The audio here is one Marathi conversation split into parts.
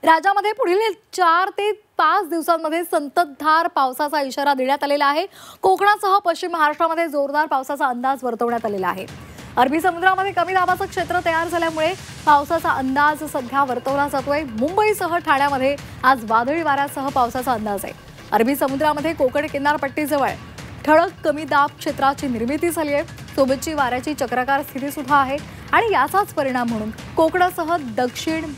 राज्यामध्ये पुढील 4 ते 5 दिवसांमध्ये संततधार पावसाचा इशारा देण्यात आलेला आहे। कोकणासह पश्चिम महाराष्ट्रामध्ये जोरदार पावसाचा अंदाज वर्तवण्यात आलेला आहे। अरबी समुद्रामध्ये कमी दाबाचं क्षेत्र तयार झाल्यामुळे पावसाचा अंदाज सध्या वर्तवला जातोय। मुंबईसह ठाण्यामध्ये आज वादळी वाऱ्यासह पावसाचा अंदाज आहे। अरबी समुद्रामध्ये कोकण किनारपट्टीजवळ ठळक कमी दाब क्षेत्राची निर्मिती झाली आहे। सोबतची वाऱ्याची चक्राकार स्थिती सुद्धा आहे आणि याचाच परिणाम म्हणून कोकणासह दक्षिण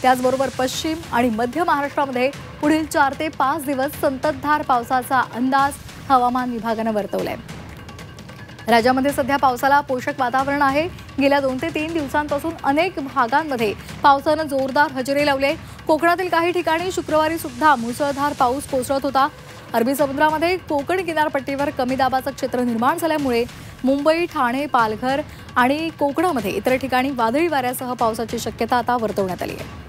त्याचबरोबर पश्चिम आणि मध्य महाराष्ट्रामध्ये पुढील 4 ते 5 दिवस संततधार पावसाचा अंदाज हवामान विभागाने वर्तवलाय। राज्यामध्ये सध्या पावसाला पोषक वातावरण आहे। गेल्या 2 ते 3 दिवसांपासून अनेक भागांमध्ये पावसाने जोरदार हजेरी लावली आहे। कोकणातील काही ठिकाणी शुक्रवारी सुद्धा मुसळधार पाऊस कोसळत होता। अरबी समुद्रामध्ये कोकण किनारपट्टीवर कमी दाबाचं क्षेत्र निर्माण झाल्यामुळे मुंबई, ठाणे, पालघर आणि कोकणामध्ये इतर ठिकाणी वादळी वाऱ्यासह पावसाची शक्यता आता वर्तवण्यात आली आहे।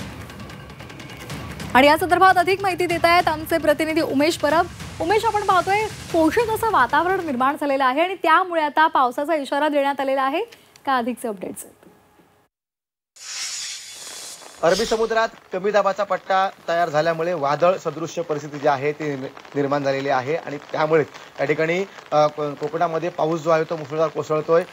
आणि या संदर्भात अधिक माहिती देत आहेत आमचे प्रतिनिधी उमेश परब। उमेश, आपण पाहतोय पोषक असं वातावरण निर्माण झालेलं आहे आणि त्यामुळे आता पावसाचा इशारा देण्यात आलेला आहे का? अधिकचे अपडेट्स अरबी समुद्रात कमी दाबाचा पट्टा तयार झाल्यामुळे वादळ सदृश्य परिस्थिती जी आहे ती निर्माण झालेली आहे आणि त्यामुळे या ठिकाणी कोकणामध्ये पाऊस जो आहे तो मुसळधार कोसळतोय।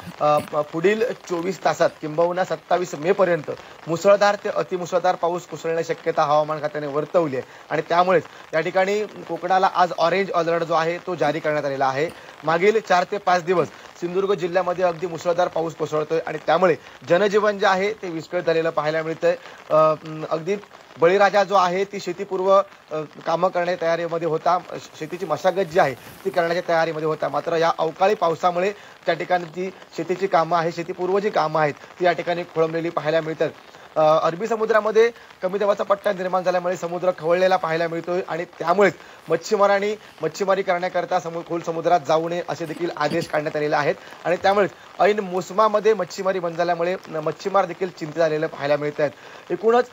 पुढील 24 तासात किंबहुना 27 मे पर्यंत मुसळधार ते अतिमुसळधार पाऊस कोसळण्याची शक्यता हवामान खात्याने वर्तवली आहे आणि त्यामुळेच या ठिकाणी कोकणाला आज ऑरेंज अलर्ट जो आहे तो जारी करण्यात आलेला आहे। मागील 4 ते 5 दिवस सिंधुदुर्ग जिल्ह्यामध्ये अगदी मुसळधार पाऊस कोसळतोय आणि त्यामुळे जनजीवन जे आहे ते विस्कळीत झालेलं पाहायला मिळतंय। अगदी बळीराजा जो आहे ती शेतीपूर्व कामं करण्याच्या तयारीमध्ये होता, शेतीची मशागत जी आहे ती करण्याच्या तयारीमध्ये होता। मात्र या अवकाळी पावसामुळे त्या ठिकाणी जी शेतीची कामं आहे, शेतीपूर्व जी कामं आहेत ती या ठिकाणी खोळंबलेली पाहायला मिळतात। अरबी समुद्रामध्ये कमी दाबाचा पट्टा निर्माण झाल्यामुळे समुद्र खवळलेला पाहायला मिळतोय आणि त्यामुळेच मच्छीमारांनी मच्छीमारी करण्याकरता खोल समुद्रात जाऊ नये असे देखील आदेश काढण्यात आलेले आहेत आणि त्यामुळेच ऐन मोसमामध्ये मच्छीमारी बंद झाल्यामुळे मच्छीमार देखील चिंतित झालेले पाहायला मिळत आहेत। एकूणच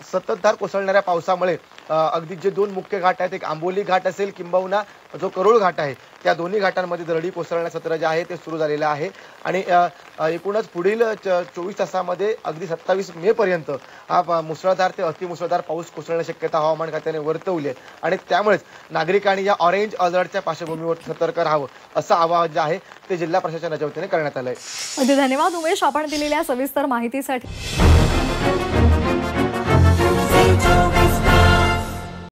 संततधार कोसळणाऱ्या पावसामुळे अगदी जे 2 मुख्य घाट आहेत, एक आंबोली घाट असेल किंबहुना जो करोळ घाट आहे, त्या दोन्ही घाटांमध्ये दरडी कोसळण्याचं सत्र जे आहे ते सुरू झालेलं आहे आणि एकूणच पुढील 24 तासामध्ये अगदी 27 मे पर्यंत हा मुसळधार ते अतिमुसळधार पाऊस कोसळण्याची शक्यता हवामान खात्याने वर्तवली आहे आणि त्यामुळेच नागरिकांनी या ऑरेंज अलर्टच्या पार्श्वभूमीवर सतर्क राहावं असं आवाहन जे आहे ते जिल्हा प्रशासनाच्या वतीने करण्यात आलंय। धन्यवाद उमेश, आपण दिलेल्या सविस्तर माहितीसाठी।